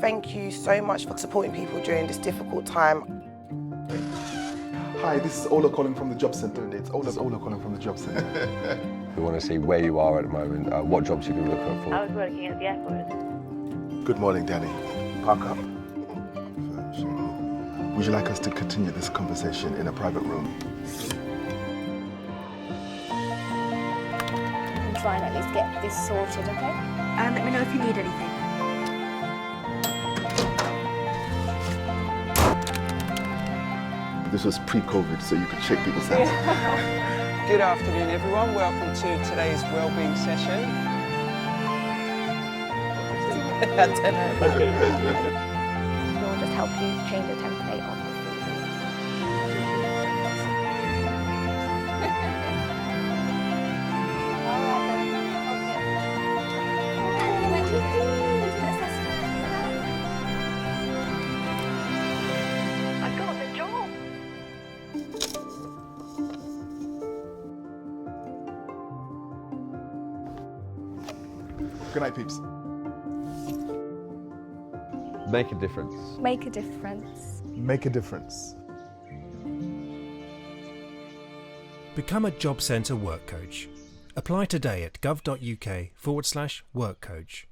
Thank you so much for supporting people during this difficult time. Hi, this is Ola calling from the job centre. It's Ola calling from the job centre. We want to see where you are at the moment, what jobs you can look for. I was working at the airport. Good morning, Danny. Park up. Would you like us to continue this conversation in a private room? And try and at least get this sorted, okay? And let me know if you need anything. This was pre-COVID, so you could shake people's hands. Good afternoon, everyone. Welcome to today's wellbeing session. We'll just help you change the template of the I got the job. Good night, peeps. Make a difference. Make a difference. Make a difference. Become a Job Centre work coach. Apply today at gov.uk/work coach.